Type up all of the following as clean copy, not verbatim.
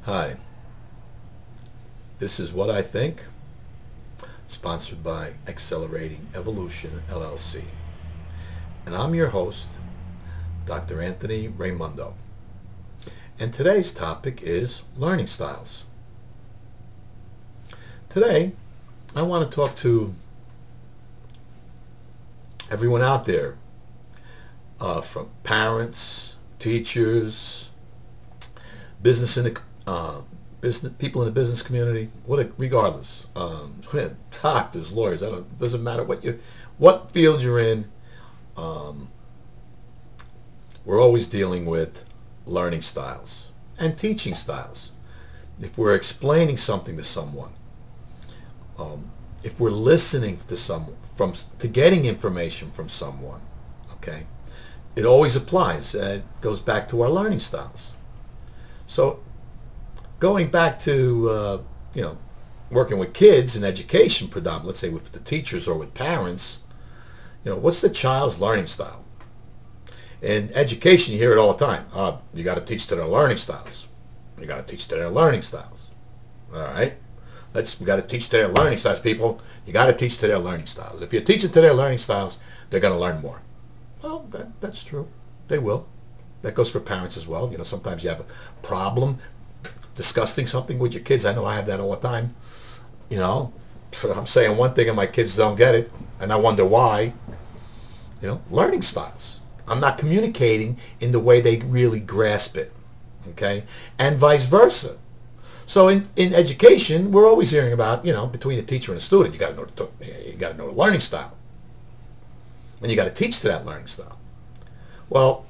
Hi, this is What I Think, sponsored by Accelerating Evolution, LLC. And I'm your host, Dr. Anthony Raimondo. And today's topic is learning styles. Today, I want to talk to everyone out there, from parents, teachers, business people in the business community, regardless, doctors, lawyers. Doesn't matter what field you're in. We're always dealing with learning styles and teaching styles. If we're explaining something to someone, if we're listening to to getting information from someone, okay, it always applies. It goes back to our learning styles. So, going back to working with kids in education, predominantly, let's say with the teachers or with parents, what's the child's learning style? In education, you hear it all the time. You got to teach to their learning styles. You got to teach to their learning styles. All right, we got to teach to their learning styles, people. You got to teach to their learning styles. If you teach it to their learning styles, they're going to learn more. Well, that's true. They will. That goes for parents as well. Sometimes you have a problem discussing something with your kids. I know I have that all the time. I'm saying one thing and my kids don't get it, and I wonder why. Learning styles. I'm not communicating in the way they really grasp it, okay? And vice versa. So in education, we're always hearing about, between a teacher and a student, you got to know the learning style. And you got to teach to that learning style. Well,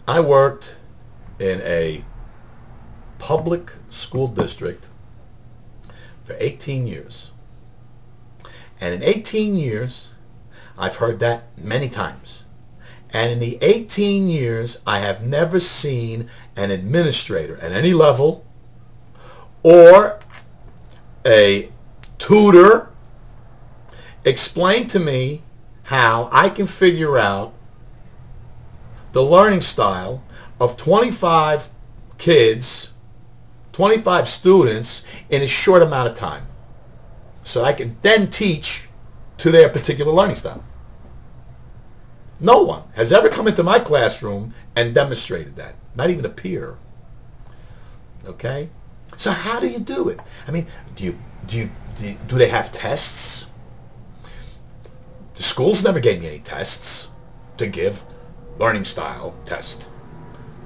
I worked in a public school district for 18 years. And in 18 years, I've heard that many times. And in the 18 years, I have never seen an administrator at any level or a tutor explain to me how I can figure out the learning style of 25 kids, 25 students in a short amount of time, so I can then teach to their particular learning style. No one has ever come into my classroom and demonstrated that. Not even a peer. Okay? So how do you do it? I mean, do they have tests? The schools never gave me any tests to give. Learning style test.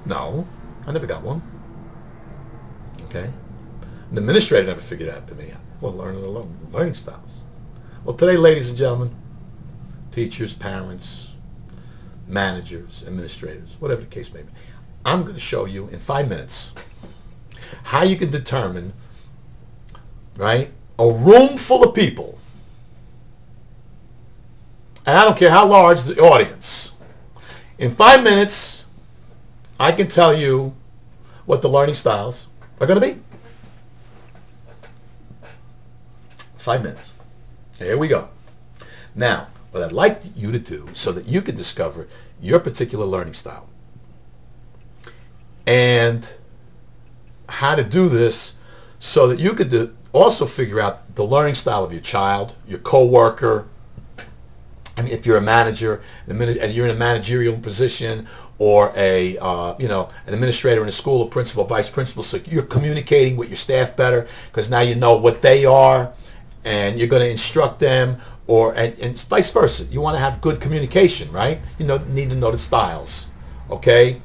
No, I never got one. Okay? An administrator never figured out to me. Well, learning styles. Well, today, ladies and gentlemen, teachers, parents, managers, administrators, whatever the case may be, I'm going to show you in 5 minutes how you can determine, right, a room full of people, and I don't care how large the audience. In 5 minutes, I can tell you what the learning styles are going to be. 5 minutes. Here we go. Now, what I'd like you to do so that you can discover your particular learning style and how to do this so that you could also figure out the learning style of your child, your coworker. I mean, if you're a manager and you're in a managerial position, or an administrator in a school, a principal, vice principal, so you're communicating with your staff better because now you know what they are and you're going to instruct them, and vice versa. You want to have good communication, right? Need to know the styles, okay?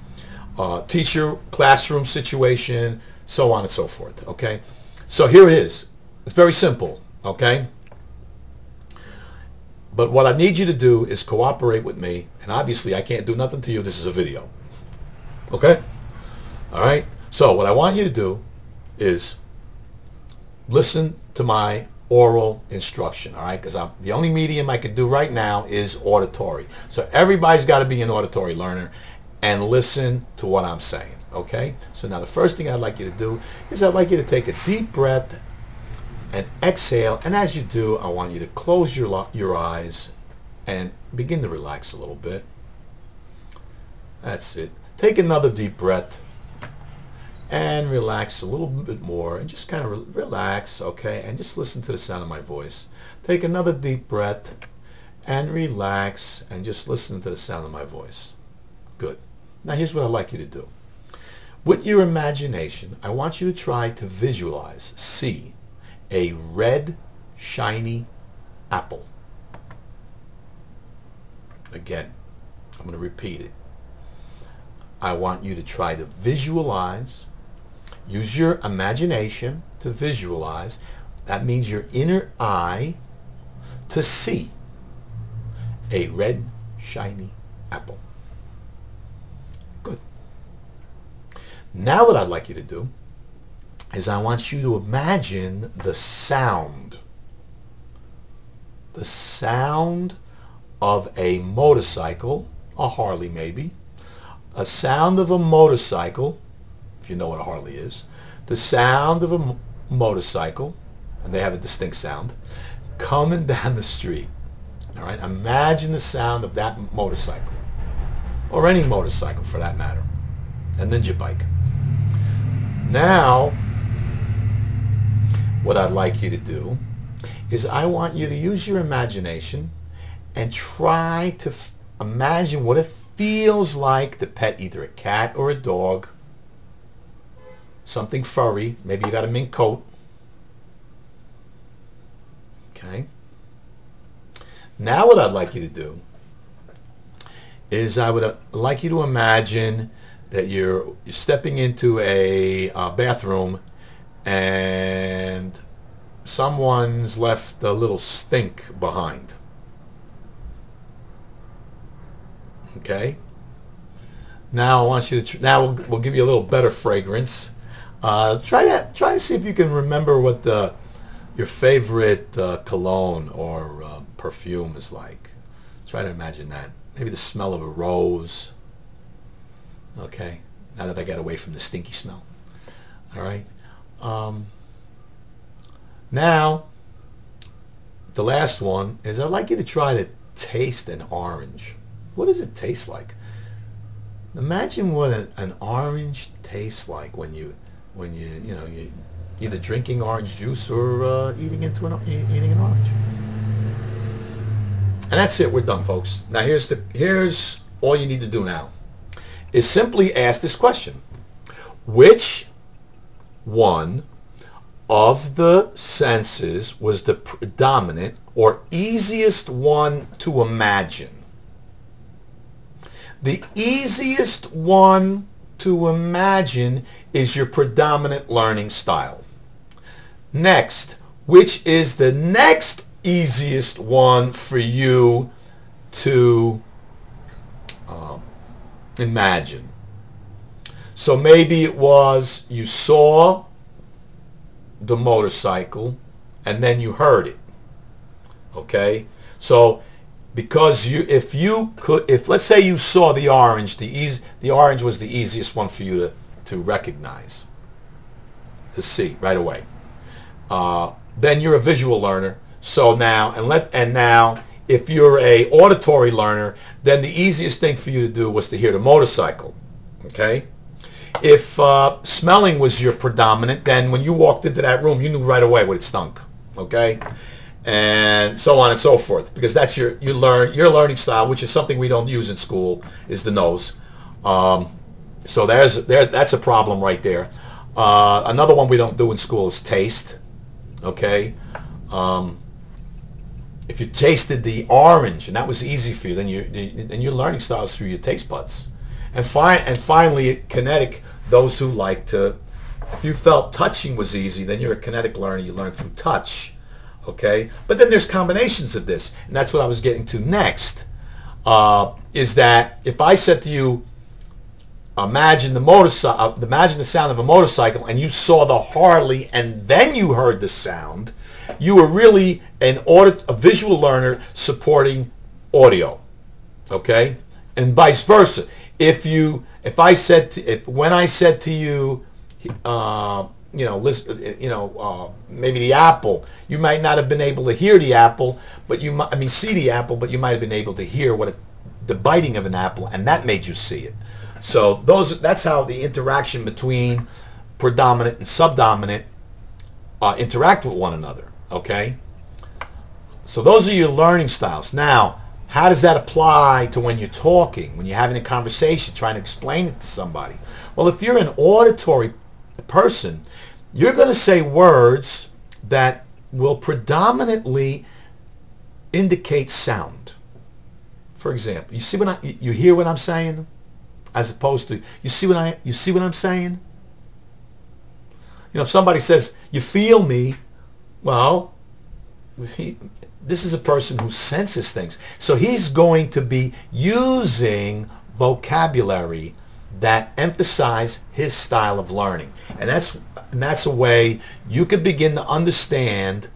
Teacher, classroom situation, so on and so forth, okay? So here it is. It's very simple, okay? But what I need you to do is cooperate with me. And obviously, I can't do nothing to you. This is a video. Okay? All right? So what I want you to do is listen to my oral instruction. All right? Because the only medium I can do right now is auditory. So everybody's got to be an auditory learner and listen to what I'm saying. Okay? So now the first thing I'd like you to do is I'd like you to take a deep breath and exhale, and as you do, I want you to close your eyes and begin to relax a little bit. That's it. Take another deep breath and relax a little bit more and just kind of relax, okay, and just listen to the sound of my voice. Take another deep breath and relax and just listen to the sound of my voice. Good. Now here's what I'd like you to do. With your imagination, I want you to try to visualize, see a red, shiny apple. Again, I'm going to repeat it. I want you to try to visualize, use your imagination to visualize. That means your inner eye to see a red, shiny apple. Good. Now what I'd like you to do is I want you to imagine the sound of a motorcycle, a Harley maybe, a sound of a motorcycle, if you know what a Harley is, the sound of a motorcycle, and they have a distinct sound, coming down the street. All right, imagine the sound of that motorcycle, or any motorcycle for that matter, a ninja bike. Now, what I'd like you to do is I want you to use your imagination and try to imagine what it feels like to pet either a cat or a dog, something furry, maybe you got a mink coat. Okay. Now what I'd like you to do is I would like you to imagine that you're stepping into a bathroom and someone's left a little stink behind. Okay. Now I want you to. Now we'll give you a little better fragrance. Try to see if you can remember what your favorite cologne or perfume is like. Try to imagine that. Maybe the smell of a rose. Okay. Now that I got away from the stinky smell. All right. Now the last one is I'd like you to try to taste an orange. What does it taste like? Imagine what an orange tastes like when you either drinking orange juice or eating an orange. And that's it. We're done, folks. Now here's all you need to do now is simply ask this question: which one of the senses was the predominant or easiest one to imagine? The easiest one to imagine is your predominant learning style. Next, which is the next easiest one for you to imagine? So maybe it was you saw the motorcycle and then you heard it. Okay? So because if let's say you saw the orange, the orange was the easiest one for you to recognize, to see right away. Then you're a visual learner. So now now if you're a auditory learner, then the easiest thing for you to do was to hear the motorcycle. Okay. If smelling was your predominant, then when you walked into that room, you knew right away what it stunk. Okay. And so on and so forth, because that's your learning style, which is something we don't use in school, is the nose. So that's a problem right there. Another one we don't do in school is taste. Okay, if you tasted the orange and that was easy for you, then your learning style is through your taste buds. And finally, kinetic. Those who like to, if you felt touching was easy, then you're a kinetic learner. You learn through touch. Okay, but then there's combinations of this, and that's what I was getting to next. Is that if I said to you, imagine imagine the sound of a motorcycle, and you saw the Harley, and then you heard the sound, you were really a visual learner supporting audio. Okay, and vice versa. When I said to you, maybe the apple, you might not have been able to hear the apple, but see the apple, but you might have been able to hear the biting of an apple, and that made you see it. So that's how the interaction between predominant and subdominant interact with one another, okay? So those are your learning styles. Now, how does that apply to when you're talking, when you're having a conversation, trying to explain it to somebody? Well, if you're an auditory person, you're going to say words that will predominantly indicate sound. For example, you hear what I'm saying, as opposed to you see what I'm saying? You know, if somebody says, "You feel me," well, this is a person who senses things. So he's going to be using vocabulary that emphasize his style of learning. And that's a way you can begin to understand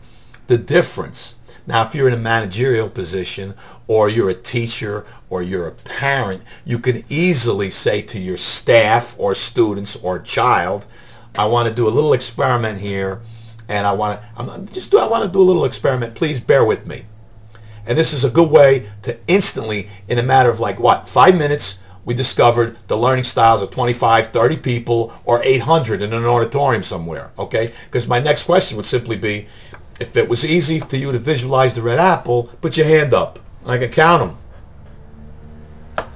the difference. Now, if you're in a managerial position, or you're a teacher, or you're a parent, you can easily say to your staff or students or child, "I want to do a little experiment here, and I want to do a little experiment. Please bear with me." And this is a good way to instantly, in a matter of 5 minutes, we discovered the learning styles of 25, 30 people, or 800 in an auditorium somewhere, okay? Because my next question would simply be, if it was easy for you to visualize the red apple, put your hand up. I can count them.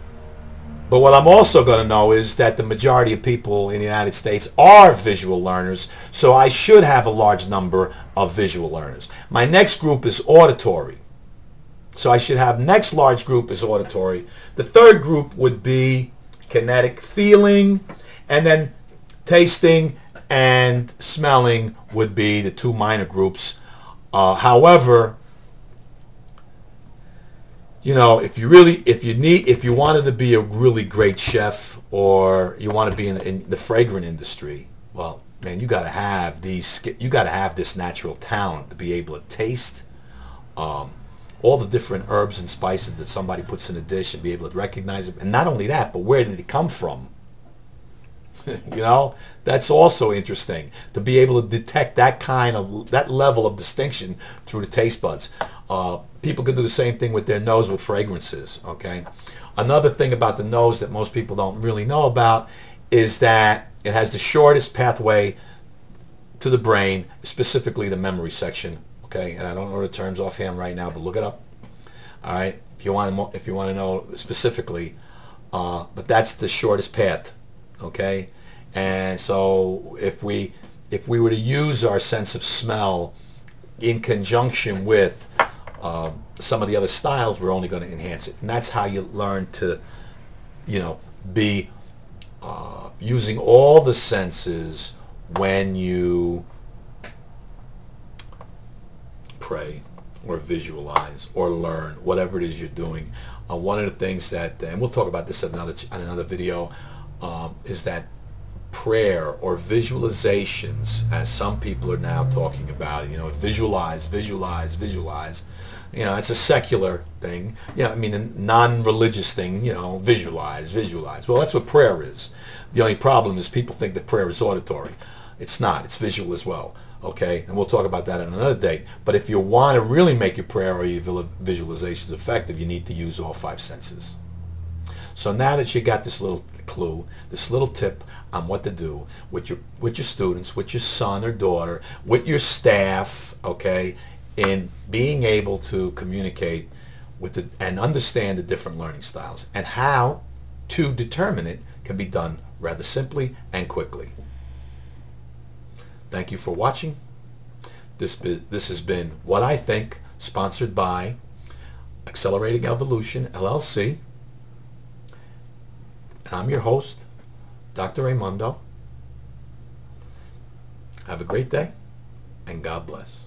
But what I'm also going to know is that the majority of people in the United States are visual learners, so I should have a large number of visual learners. My next group is auditory. So I should have next large group is auditory. The third group would be kinetic, feeling, and then tasting and smelling would be the two minor groups. However, you know, if you wanted to be a really great chef, or you want to be in the fragrant industry, well, man, you got to have this natural talent to be able to taste all the different herbs and spices that somebody puts in a dish and be able to recognize it. And not only that, but where did it come from? You know, that's also interesting, to be able to detect that level of distinction through the taste buds. People can do the same thing with their nose with fragrances, okay? Another thing about the nose that most people don't really know about is that it has the shortest pathway to the brain, specifically the memory section, okay? And I don't know the terms offhand right now, but look it up. All right, if you want to know specifically, but that's the shortest path, okay? And so if we were to use our sense of smell in conjunction with some of the other styles, we're only going to enhance it. And that's how you learn to, you know, be using all the senses when you pray or visualize or learn, whatever it is you're doing. One of the things that, and we'll talk about this in another video, is that prayer or visualizations, as some people are now talking about, you know, visualize. You know, it's a secular thing. Yeah, I mean, a non-religious thing, you know, visualize. Well, that's what prayer is. The only problem is people think that prayer is auditory. It's not. It's visual as well. Okay, and we'll talk about that on another date. But if you want to really make your prayer or your visualizations effective, you need to use all 5 senses. So now that you got this little clue, this little tip on what to do with your students, with your son or daughter, with your staff, okay, in being able to communicate with and understand the different learning styles, and how to determine it can be done rather simply and quickly. Thank you for watching. This has been What I Think, sponsored by Accelerating Evolution, LLC. And I'm your host, Dr. Raimondo. Have a great day, and God bless.